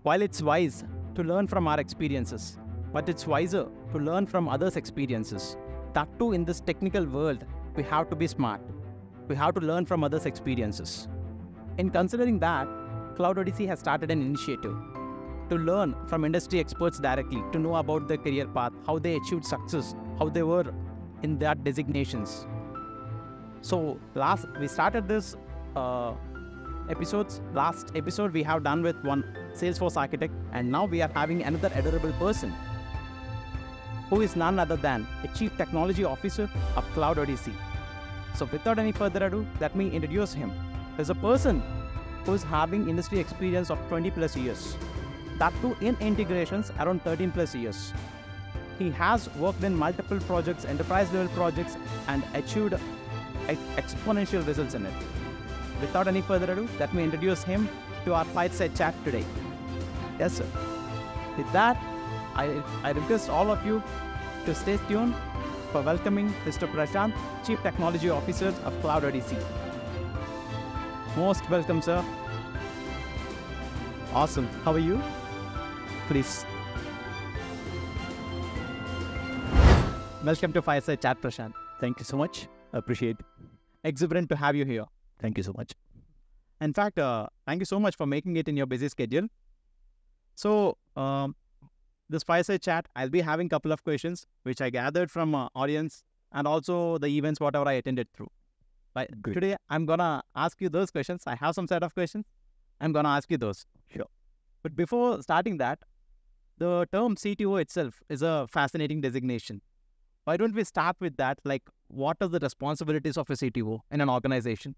While it's wise to learn from our experiences, but it's wiser to learn from others' experiences. That too, in this technical world, we have to be smart. We have to learn from others' experiences. In considering that, Cloud Odyssey has started an initiative to learn from industry experts directly, to know about their career path, how they achieved success, how they were in their designations. So we started this last episode we have done with one Salesforce architect, and now we are having another adorable person who is none other than a Chief Technology Officer of Cloud Odyssey. So without any further ado, let me introduce him. There's a person who is having industry experience of 20 plus years. That too in integrations around 13 plus years. He has worked in multiple projects, enterprise level projects, and achieved exponential results in it. Without any further ado, let me introduce him to our Fireside chat today. Yes, sir. With that, I request all of you to stay tuned for welcoming Mr. Prashanth, Chief Technology Officer of Cloud Odyssey. Most welcome, sir. Awesome. How are you? Please. Welcome to Fireside Chat, Prashanth. Thank you so much. Appreciate it. Exuberant to have you here. Thank you so much. In fact, thank you so much for making it in your busy schedule. So, this Fireside Chat, I'll be having a couple of questions which I gathered from audience and also the events, whatever I attended through. But today, I'm going to ask you those questions. I have some set of questions. I'm going to ask you those. Sure. But before starting that, the term CTO itself is a fascinating designation. Why don't we start with that? Like, what are the responsibilities of a CTO in an organization?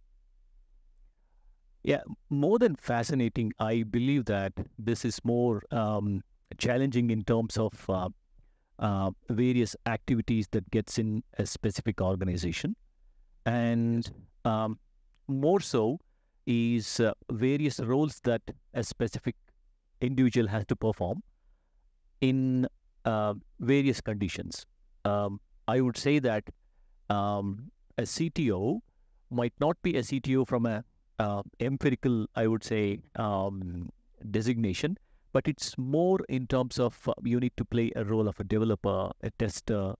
Yeah, more than fascinating, I believe that this is more challenging in terms of various activities that gets in a specific organization. And more so is various roles that a specific individual has to perform in various conditions. I would say that a CTO might not be a CTO from a empirical, I would say, designation, but it's more in terms of you need to play a role of a developer, a tester,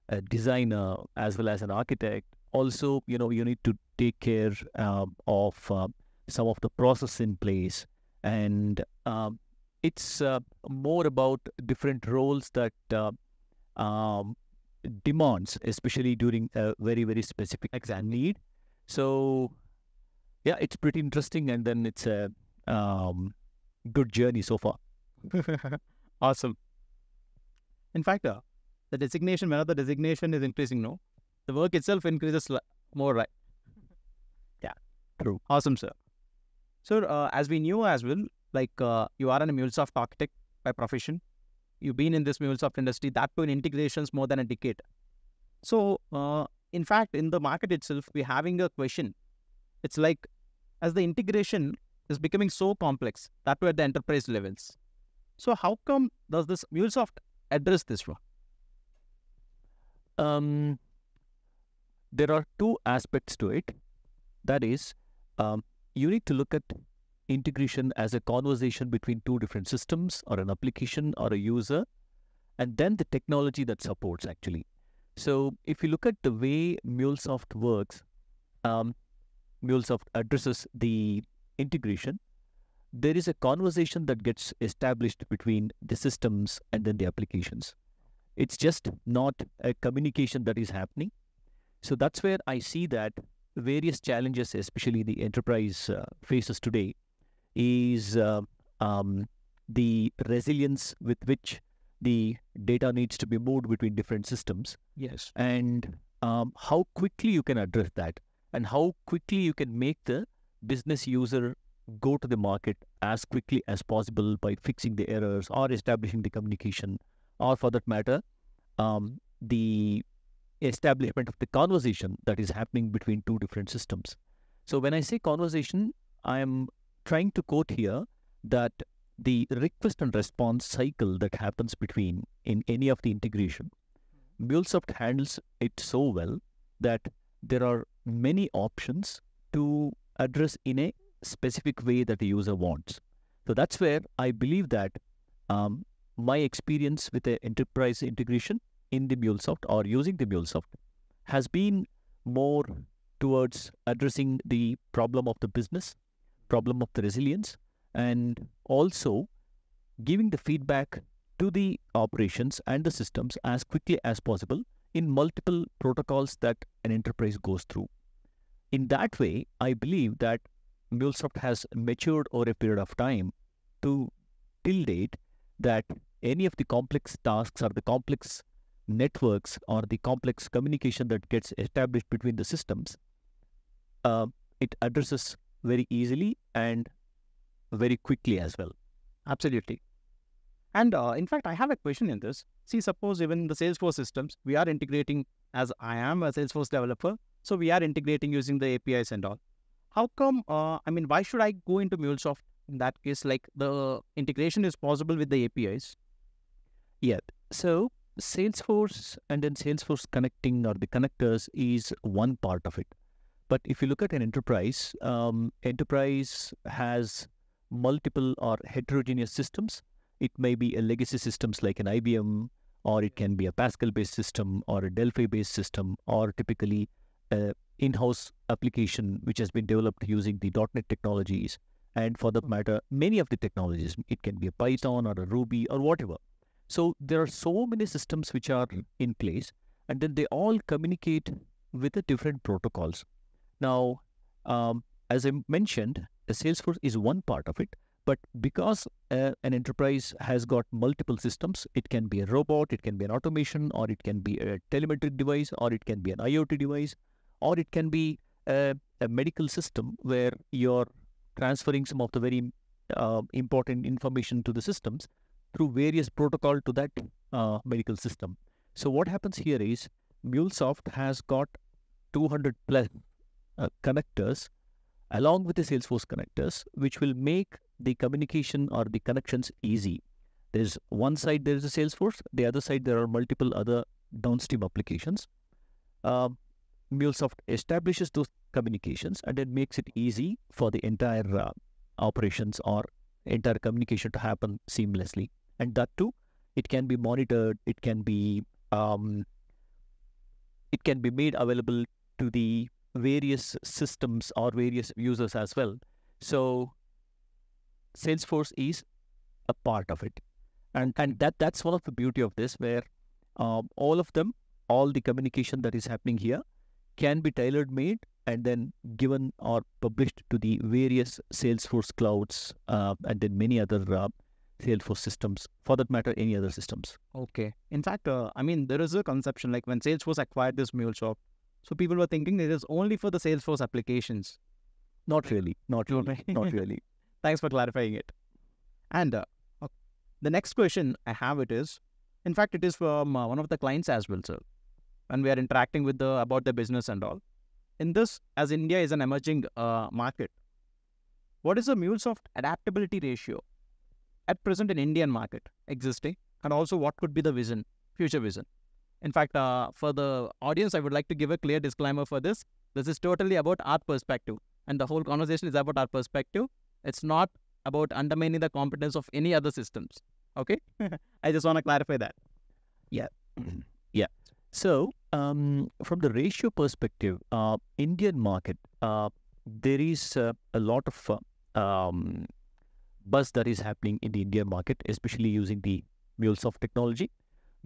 a designer, as well as an architect. Also, you need to take care of some of the process in place, and it's more about different roles that demands, especially during a very, very specific exam need. So, yeah, it's pretty interesting, and then it's a good journey so far. Awesome. In fact, the designation, whenever the designation is increasing, no, the work itself increases more, right? Yeah, true. Awesome, sir. So, as we knew as well, like you are a MuleSoft architect by profession. You've been in this MuleSoft industry, that too in integrations more than a decade. So, in fact, in the market itself, we're having a question. It's like, as the integration is becoming so complex, that too at the enterprise levels. So, how come does this MuleSoft address this one? There are two aspects to it. That is, you need to look at integration as a conversation between two different systems or an application or a user, and then the technology that supports actually. So if you look at the way MuleSoft works, MuleSoft addresses the integration. There is a conversation that gets established between the systems and then the applications. It's just not a communication that is happening. So that's where I see that various challenges, especially the enterprise faces today, is the resilience with which the data needs to be moved between different systems. Yes. And how quickly you can address that, and how quickly you can make the business user go to the market as quickly as possible by fixing the errors or establishing the communication, or for that matter, the establishment of the conversation that is happening between two different systems. So when I say conversation, I am trying to quote here that the request and response cycle that happens between in any of the integration, MuleSoft handles it so well that there are many options to address in a specific way that the user wants. So that's where I believe that my experience with the enterprise integration in the MuleSoft or using the MuleSoft has been more towards addressing the problem of the business, problem of the resilience, and also giving the feedback to the operations and the systems as quickly as possible in multiple protocols that an enterprise goes through. In that way, I believe that MuleSoft has matured over a period of time to till date that any of the complex tasks or the complex networks or the complex communication that gets established between the systems, it addresses very easily and very quickly as well. Absolutely. And in fact, I have a question in this. See, suppose even the Salesforce systems, we are integrating, as I am a Salesforce developer, so we are integrating using the APIs and all. How come, why should I go into MuleSoft in that case? Like the integration is possible with the APIs. Yeah. So Salesforce and then Salesforce connecting or the connectors is one part of it. But if you look at an enterprise, enterprise has multiple or heterogeneous systems. It may be a legacy systems like an IBM, or it can be a Pascal-based system or a Delphi-based system, or typically an in-house application which has been developed using the .NET technologies. And for that matter, many of the technologies, it can be a Python or a Ruby or whatever. So there are so many systems which are in place, and then they all communicate with the different protocols. Now, as I mentioned, Salesforce is one part of it, but because an enterprise has got multiple systems, it can be a robot, it can be an automation, or it can be a telemetric device, or it can be an IoT device, or it can be a medical system where you're transferring some of the very important information to the systems through various protocol to that medical system. So what happens here is MuleSoft has got 200 plus connectors along with the Salesforce connectors, which will make the communication or the connections easy. There's one side, there is a Salesforce. The other side, there are multiple other downstream applications. MuleSoft establishes those communications and then makes it easy for the entire operations or entire communication to happen seamlessly. And that too, it can be monitored. It can be made available to the various systems or various users as well. So Salesforce is a part of it, and that's one of the beauty of this, where all of them, all the communication that is happening here can be tailored made and then given or published to the various Salesforce clouds and then many other Salesforce systems, for that matter, any other systems. Okay. In fact, there is a conception like when Salesforce acquired this MuleSoft, so people were thinking it is only for the Salesforce applications. Not really. Not really. Thanks for clarifying it. And the next question I have it is, in fact, it is from one of the clients as well, sir. When we are interacting with about the business and all. In this, as India is an emerging market, what is the MuleSoft adaptability ratio at present in Indian market existing, and also what could be the vision, future vision? In fact, for the audience, I would like to give a clear disclaimer for this. This is totally about our perspective, and the whole conversation is about our perspective. It's not about undermining the competence of any other systems. Okay? I just want to clarify that. Yeah. Yeah. So, from the ratio perspective, Indian market, there is a lot of buzz that is happening in the Indian market, especially using the MuleSoft technology,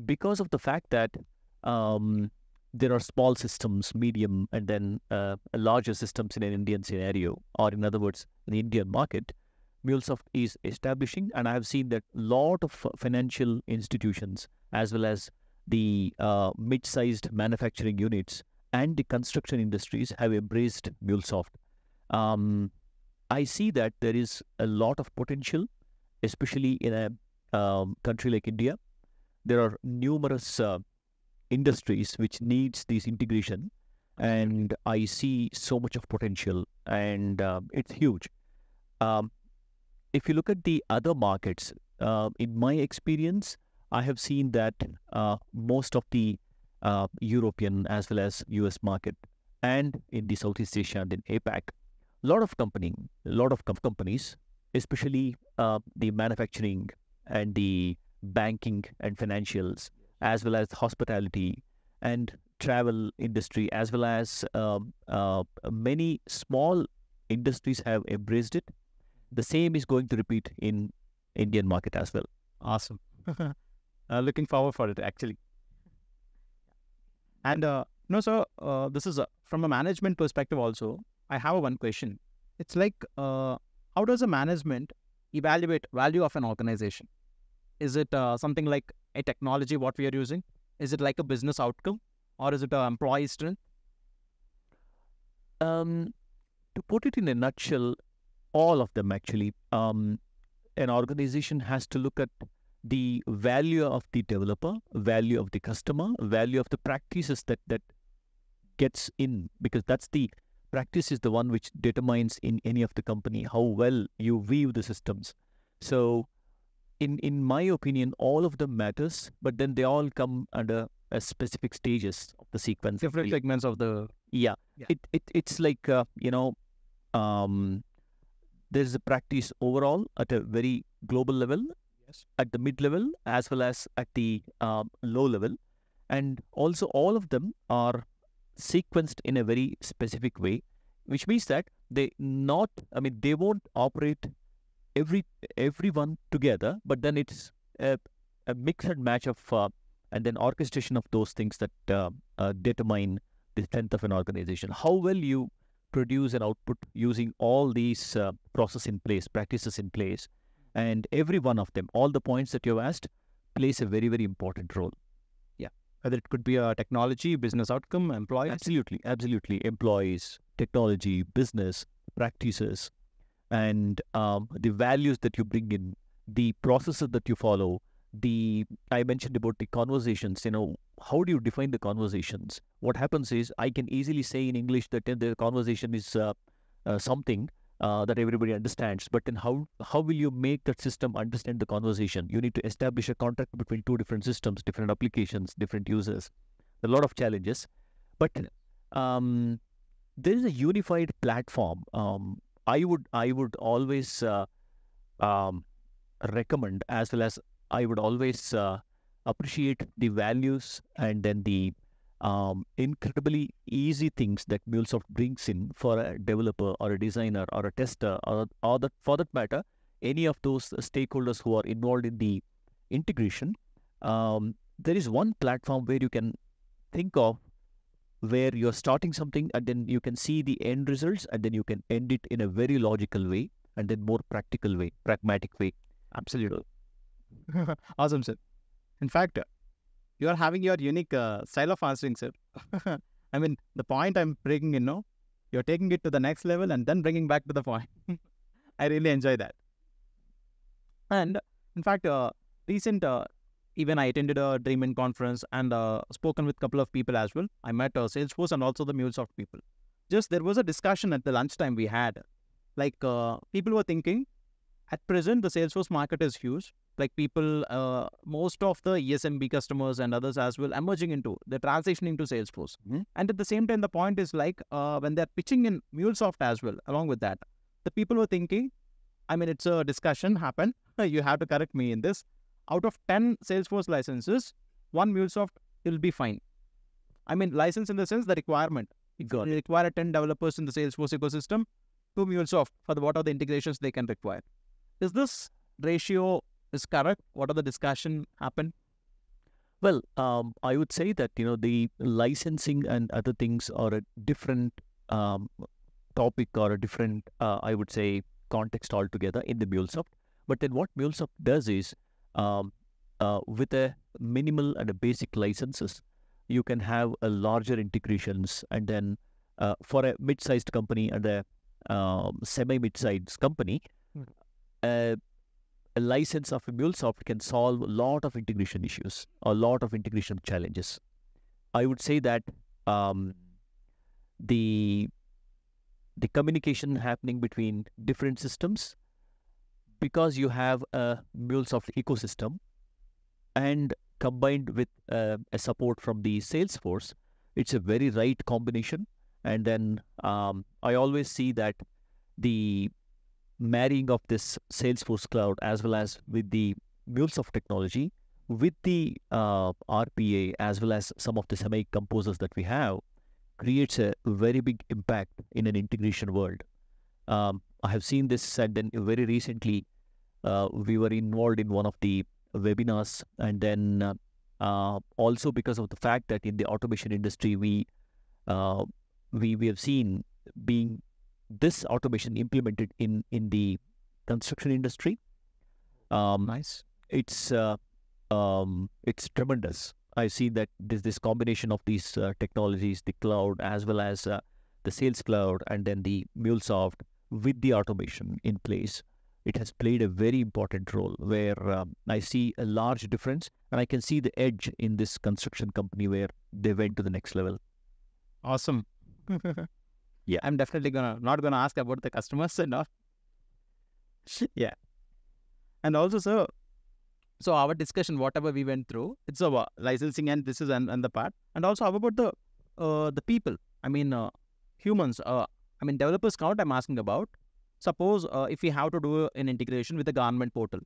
because of the fact that there are small systems, medium, and then larger systems in an Indian scenario, or in other words, the Indian market. MuleSoft is establishing, and I have seen that a lot of financial institutions, as well as the mid-sized manufacturing units and the construction industries have embraced MuleSoft. I see that there is a lot of potential, especially in a country like India. There are numerous industries which needs this integration, and I see so much of potential, and it's huge. If you look at the other markets, in my experience, I have seen that most of the European as well as US market and in the Southeast Asia and in APAC, a lot of companies especially the manufacturing and the banking and financials, as well as hospitality and travel industry, as well as many small industries have embraced it. The same is going to repeat in Indian market as well. Awesome. Looking forward for it, actually. And so this is from a management perspective also. I have one question. It's like, how does a management evaluate value of an organization? Is it something like a technology what we are using? Is it like a business outcome, or is it an employee strength? To put it in a nutshell, all of them actually. An organization has to look at the value of the developer, value of the customer, value of the practices that gets in, because that's the practice is the one which determines in any of the company how well you weave the systems. So in my opinion, all of them matters, but then they all come under a specific stages of the sequence. Different segments of the... Yeah. It's like, there's a practice overall at a very global level, Yes. at the mid level, as well as at the low level. And also all of them are sequenced in a very specific way, which means that they won't operate everyone together, but then it's a mix and match of and then orchestration of those things that determine the strength of an organization. How well you produce an output using all these practices in place, and every one of them, all the points that you've asked, plays a very, very important role. Yeah. Whether it could be a technology, business outcome, employees. Absolutely. Employees, technology, business, practices, and the values that you bring in, the processes that you follow. I mentioned about the conversations, how do you define the conversations? What happens is, I can easily say in English that the conversation is something that everybody understands, but then how will you make that system understand the conversation? You need to establish a contract between two different systems, different applications, different users. A lot of challenges, but there is a unified platform. I would always recommend, as well as I would always appreciate the values and then the incredibly easy things that MuleSoft brings in for a developer or a designer or a tester or that, for that matter, any of those stakeholders who are involved in the integration. There is one platform where you can think of where you're starting something and then you can see the end results, and then you can end it in a very logical way and then more practical way, pragmatic way. Absolutely. Awesome, sir. In fact, you are having your unique style of answering, sir. I mean, the point I'm breaking in, you're taking it to the next level and then bringing back to the point. I really enjoy that. And in fact, even I attended a Dreamin conference and spoken with a couple of people as well. I met Salesforce and also the MuleSoft people. Just there was a discussion at the lunchtime we had. Like people were thinking, at present, the Salesforce market is huge. Like people, most of the ESMB customers and others as well emerging into, they're transitioning to Salesforce. Mm-hmm. And at the same time, the point is like when they're pitching in MuleSoft as well, along with that, the people were thinking, I mean, it's a discussion happened. You have to correct me in this. Out of 10 Salesforce licenses, one MuleSoft will be fine. I mean, license in the sense the requirement. You require 10 developers in the Salesforce ecosystem to MuleSoft for what are the integrations they can require. Is this ratio is correct? What are the discussion happen? Well, I would say that, the licensing and other things are a different topic or a different, I would say, context altogether in the MuleSoft. But then what MuleSoft does is, with a minimal and a basic licenses, you can have a larger integrations, and then for a mid-sized company and a semi-mid-sized company, a license of a MuleSoft can solve a lot of integration issues, a lot of integration challenges. I would say that the communication happening between different systems, because you have a MuleSoft ecosystem and combined with a support from the Salesforce, it's a very right combination. And then I always see that the marrying of this Salesforce Cloud as well as with the MuleSoft technology, with the RPA as well as some of the semi-composers that we have, creates a very big impact in an integration world. I have seen this, and then very recently we were involved in one of the webinars, and then also because of the fact that in the automation industry we have seen being this automation implemented in the construction industry. Nice. It's tremendous. I see that this combination of these technologies, the cloud as well as the Sales Cloud, and then the MuleSoft with the automation in place, it has played a very important role where I see a large difference, and I can see the edge in this construction company where they went to the next level. Awesome. Yeah. I'm definitely not gonna ask about the customers and all. Yeah. And also, sir, so our discussion, whatever we went through, it's about licensing, and this is and the part. And also, how about the people? I mean, humans. I mean, developers count. I'm asking about. Suppose if we have to do an integration with a government portal,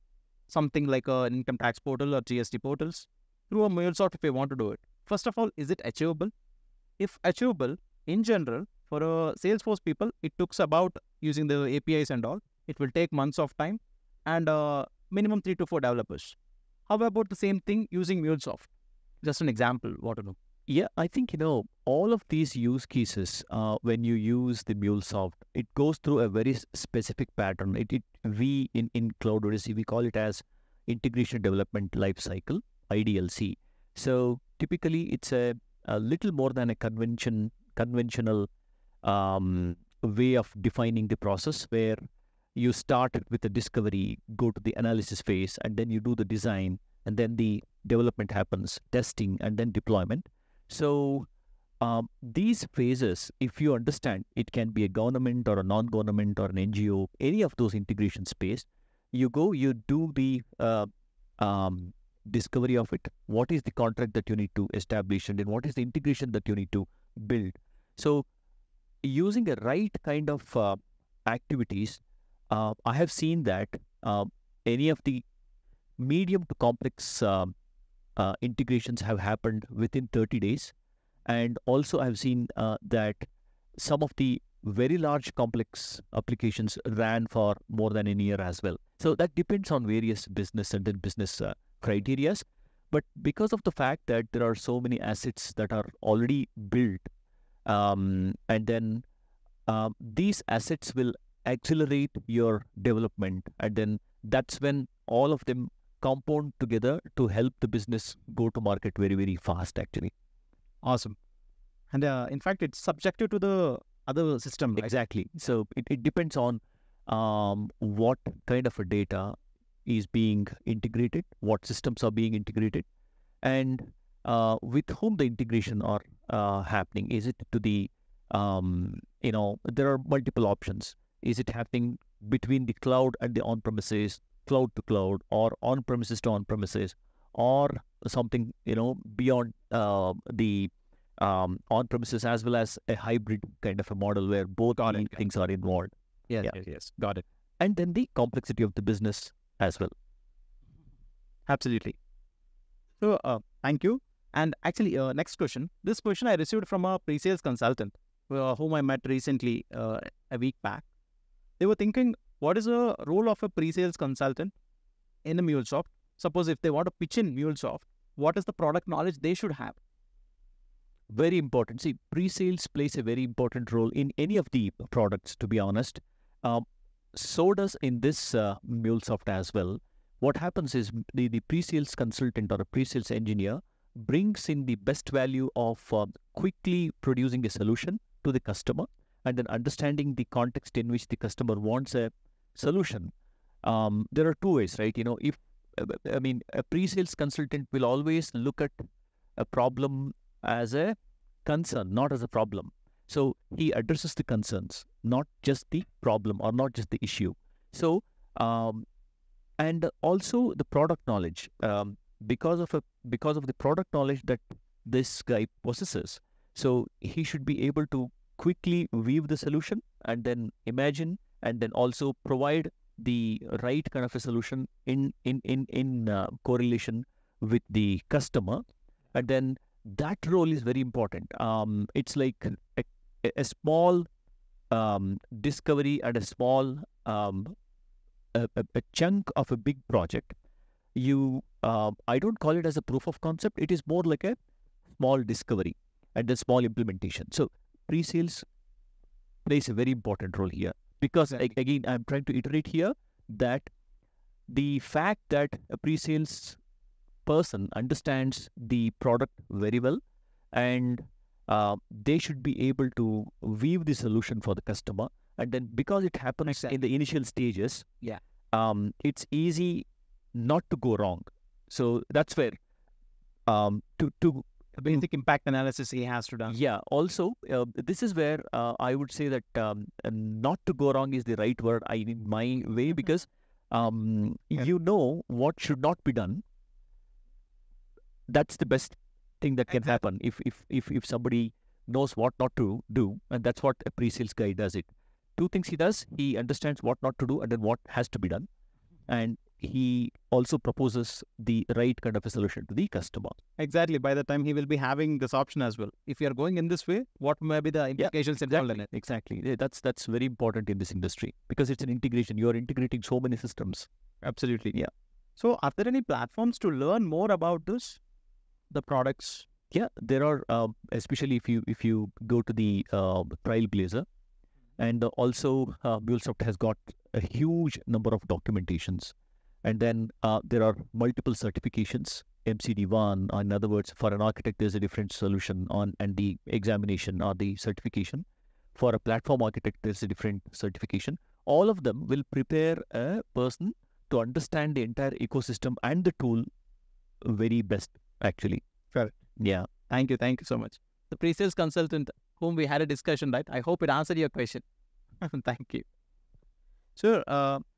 something like an income tax portal or GST portals, through a MuleSoft, if we want to do it. First of all, is it achievable? If achievable, in general, for Salesforce people, it takes about using the APIs and all. It will take months of time, and minimum 3 to 4 developers. How about the same thing using MuleSoft? Just an example, what to know. Yeah, I think, all of these use cases, when you use the MuleSoft, it goes through a very specific pattern. We in Cloud Odyssey, we call it as Integration Development Lifecycle, IDLC. So typically, it's a little more than a conventional way of defining the process, where you start with the discovery, go to the analysis phase, and then you do the design, and then the development happens, testing, and then deployment. So these phases, if you understand, it can be a government or a non-government or an NGO, any of those integration space, you do the discovery of it. What is the contract that you need to establish, and then what is the integration that you need to build? So using the right kind of activities, I have seen that any of the medium to complex integrations have happened within 30 days. And also I've seen that some of the very large complex applications ran for more than a year as well. So that depends on various business and then business criterias. But because of the fact that there are so many assets that are already built, and then these assets will accelerate your development, and then that's when all of them compound together to help the business go to market very, very fast, actually. Awesome. And in fact, it's subjective to the other system, right? Exactly. So it depends on what kind of a data is being integrated, what systems are being integrated, and with whom the integration are happening. Is it to the, there are multiple options. Is it happening between the cloud and the on-premises, cloud to cloud, or on-premises to on-premises, or something, beyond the on-premises, as well as a hybrid kind of a model where both things are involved. Yes. Got it. And then the complexity of the business as well. Absolutely. So, thank you. And actually, next question. This question I received from a pre-sales consultant whom I met recently, a week back. They were thinking, what is the role of a pre-sales consultant in a MuleSoft? Suppose if they want to pitch in MuleSoft, what is the product knowledge they should have? Very important. See, pre-sales plays a very important role in any of the products, to be honest. So does in this MuleSoft as well. What happens is the pre-sales consultant or a pre-sales engineer brings in the best value of quickly producing a solution to the customer, and then understanding the context in which the customer wants a solution. There are two ways, right? A pre-sales consultant will always look at a problem as a concern, not as a problem. So he addresses the concerns, not just the problem or not just the issue. So, and also the product knowledge, because of the product knowledge that this guy possesses. So he should be able to quickly weave the solution and then imagine and then also provide the right kind of a solution in correlation with the customer. And then that role is very important. It's like a small discovery and a small a chunk of a big project. I don't call it as a proof of concept. It is more like a small discovery and a small implementation. So pre-sales plays a very important role here, because again, I'm trying to iterate here that the fact that a pre-sales person understands the product very well, and they should be able to weave the solution for the customer. And then because it happens in the initial stages, it's easy not to go wrong. So that's where to basic impact analysis he has to do. Yeah. Also, this is where I would say that not to go wrong is the right word in my way, because you know what should not be done. That's the best thing that can happen if somebody knows what not to do, and that's what a pre-sales guy does it. Two things he does: he understands what not to do and then what has to be done, and he also proposes the right kind of a solution to the customer. Exactly. By the time he will be having this option as well. If you are going in this way, what may be the implications involved in it? Exactly. That's very important in this industry, because it's an integration. You are integrating so many systems. Absolutely. Yeah. So are there any platforms to learn more about this? The products? Yeah, there are, especially if you go to the Trailblazer, and also MuleSoft has got a huge number of documentations. And then there are multiple certifications, MCD1, in other words, for an architect, there's a different solution and the examination or the certification. For a platform architect, there's a different certification. All of them will prepare a person to understand the entire ecosystem and the tool very best, actually. Correct. Yeah. Thank you so much. The pre-sales consultant whom we had a discussion, right? I hope it answered your question. Thank you. So,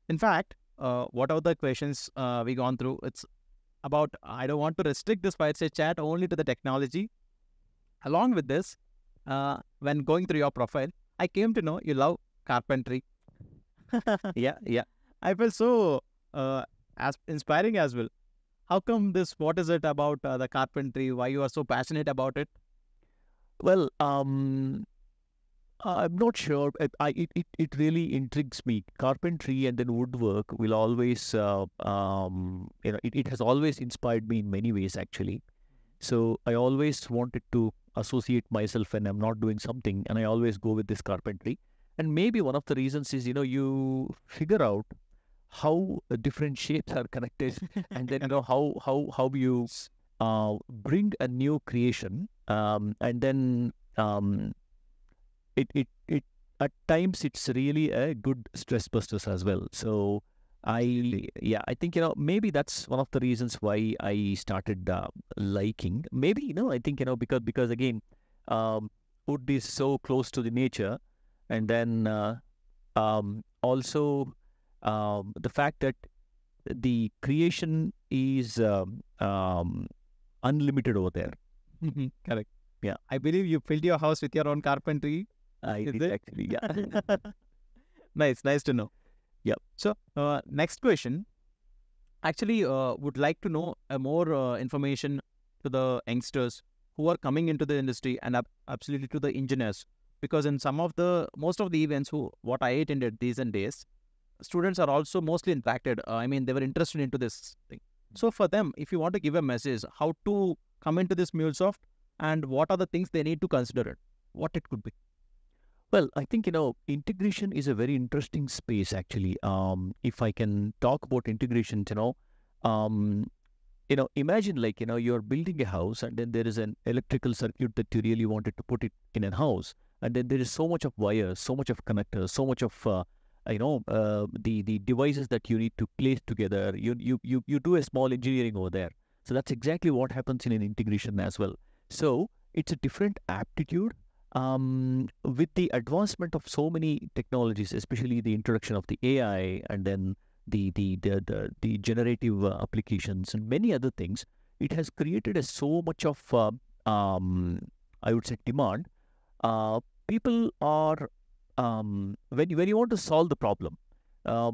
in fact, what are the questions we gone through? It's about, I don't want to restrict this Fireside chat only to the technology. Along with this, when going through your profile, I came to know you love carpentry. Yeah. I feel so as inspiring as well. How come this? What is it about the carpentry? Why you are so passionate about it? Well, I'm not sure. It really intrigues me. Carpentry and then woodwork will always, it has always inspired me in many ways, actually. So I always wanted to associate myself when I'm not doing something, and I always go with this carpentry. And maybe one of the reasons is, you figure out how different shapes are connected, and then how you bring a new creation, and then it at times it's really a good stress busters as well. So I think maybe that's one of the reasons why I started liking. Maybe I think because again, wood is so close to the nature, and then also the fact that the creation is unlimited over there. Correct. Yeah. I believe you built your house with your own carpentry. I did actually. Yeah. Nice to know. Yeah. So next question. Actually, would like to know more information to the youngsters who are coming into the industry, and absolutely to the engineers, because in most of the events what I attended these days, students are also mostly impacted. They were interested into this thing. So for them, if you want to give a message, how to come into this MuleSoft, and what are the things they need to consider it, what it could be? Well, I think, integration is a very interesting space, actually. If I can talk about integration, imagine you're building a house, and then there is an electrical circuit that you really wanted to put it in a house. And then there is so much of wires, so much of connectors, so much of, the devices that you need to place together. You do a small engineering over there. So that's exactly what happens in an integration as well. So it's a different aptitude. With the advancement of so many technologies, especially the introduction of the AI, and then the generative applications and many other things, it has created so much of I would say demand. People are when you want to solve the problem, uh,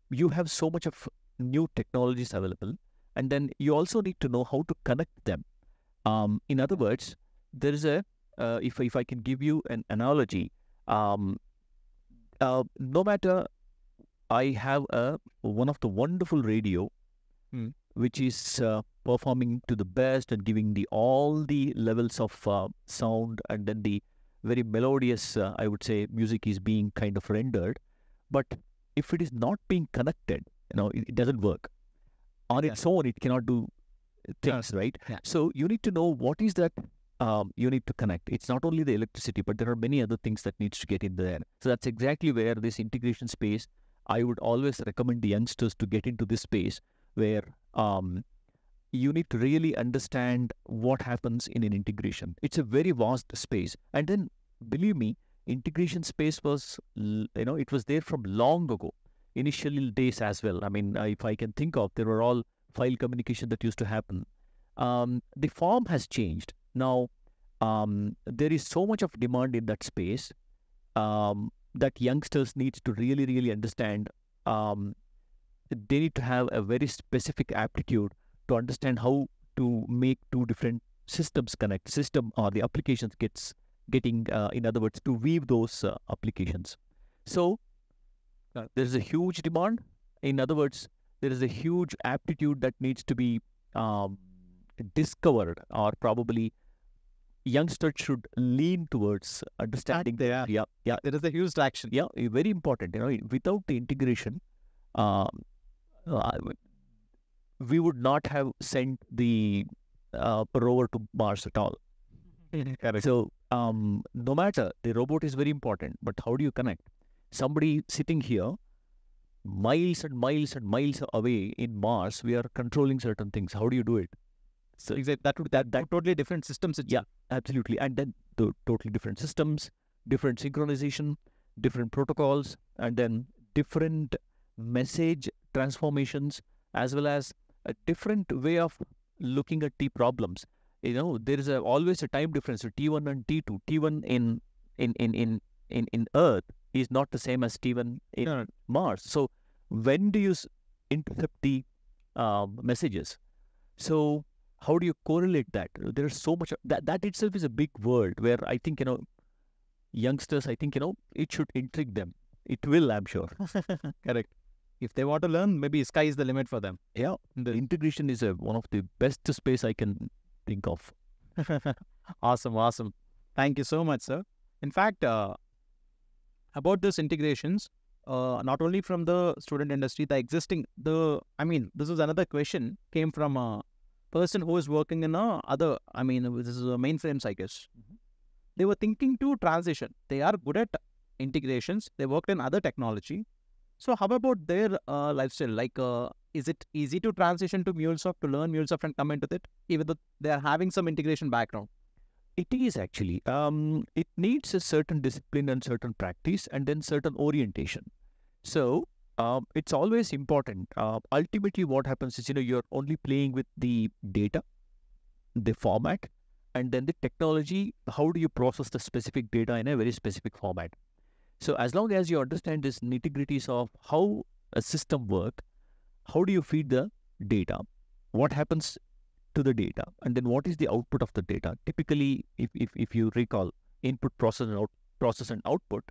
you have so much of new technologies available, and then you also need to know how to connect them. In other words, there is a if I can give you an analogy, um, no matter I have one of the wonderful radio, which is performing to the best and giving all the levels of sound, and then the very melodious, I would say, music is being kind of rendered. But if it is not being connected, it doesn't work. On its own, it cannot do things, right? Yeah. So you need to know what is that you need to connect. It's not only the electricity, but there are many other things that needs to get in there. So that's exactly where this integration space, I would always recommend the youngsters to get into this space where you need to really understand what happens in an integration. It's a very vast space. And then, believe me, integration space was, it was there from long ago, initial days as well. I mean, if I can think of, there were all file communication that used to happen. The form has changed. Now, there is so much of demand in that space that youngsters need to really, really understand. They need to have a very specific aptitude to understand how to make two different systems connect, or the applications getting, in other words, to weave those applications. So there is a huge demand. In other words, there is a huge aptitude that needs to be discovered, or probably youngsters should lean towards understanding. There is a huge traction. Yeah, very important. Without the integration, we would not have sent the rover to Mars at all. So no matter, the robot is very important, but how do you connect? Somebody sitting here, miles and miles and miles away in Mars, we are controlling certain things. How do you do it? So that totally different systems. Yeah, absolutely. And then the totally different systems, different synchronization, different protocols, and then different message transformations, as well as a different way of looking at the problems. There is always a time difference. So T1 and T2. T1 in Earth is not the same as T1 in Mars. So when do you intercept the messages? So how do you correlate that? There is so much that itself is a big world where I think youngsters, I think it should intrigue them. It will, I'm sure. Correct. If they want to learn, maybe sky is the limit for them. Yeah, the integration is one of the best space I can think of. Awesome. Thank you so much, sir. In fact, about this integrations, not only from the student industry, this is another question came from a person who is working in this is a mainframes, I guess. They were thinking to transition. They are good at integrations. They worked in other technology. So how about their lifestyle? Like, is it easy to transition to MuleSoft, to learn MuleSoft and come into it, even though they are having some integration background? It is actually. It needs a certain discipline and certain practice, and then certain orientation. So it's always important. Ultimately, what happens is, you're only playing with the data, the format, and then the technology. How do you process the specific data in a very specific format? So as long as you understand these nitty-gritties of how a system works, how do you feed the data? What happens to the data? And then what is the output of the data? Typically, if you recall, input, process and output.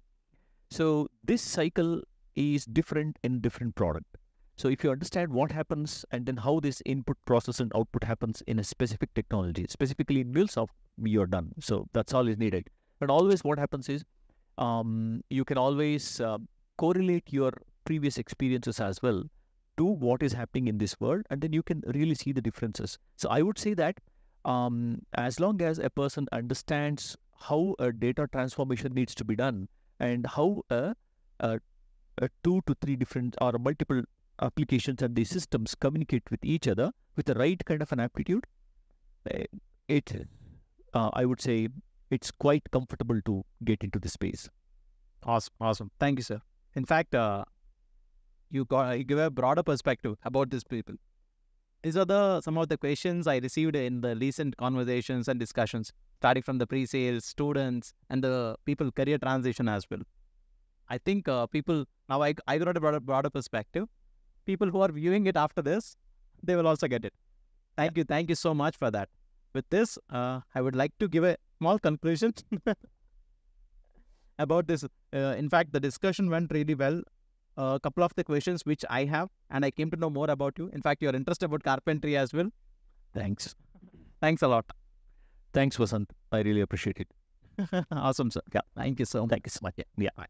So this cycle is different in different product. So if you understand what happens and then how this input, process and output happens in a specific technology, specifically in MuleSoft, you're done. So that's all is needed. And always what happens is, you can always correlate your previous experiences as well to what is happening in this world, and then you can really see the differences. So I would say that as long as a person understands how a data transformation needs to be done, and how a 2 to 3 different or multiple applications and these systems communicate with each other with the right kind of an aptitude, I would say it's quite comfortable to get into the space. Awesome. Thank you, sir. In fact, you give a broader perspective about these people. These are some of the questions I received in the recent conversations and discussions, starting from the pre-sales, students, and the people career transition as well. I think people, now I got a broader perspective. People who are viewing it after this, they will also get it. Thank you so much for that. With this, I would like to give a small conclusion about this. In fact, the discussion went really well. A couple of the questions which I have, and I came to know more about you. In fact, you're interested about carpentry as well. Thanks. Thanks a lot. Thanks, Vasanth. I really appreciate it. Awesome, sir. Yeah. Thank you so much. Thank you so much. Yeah. Bye.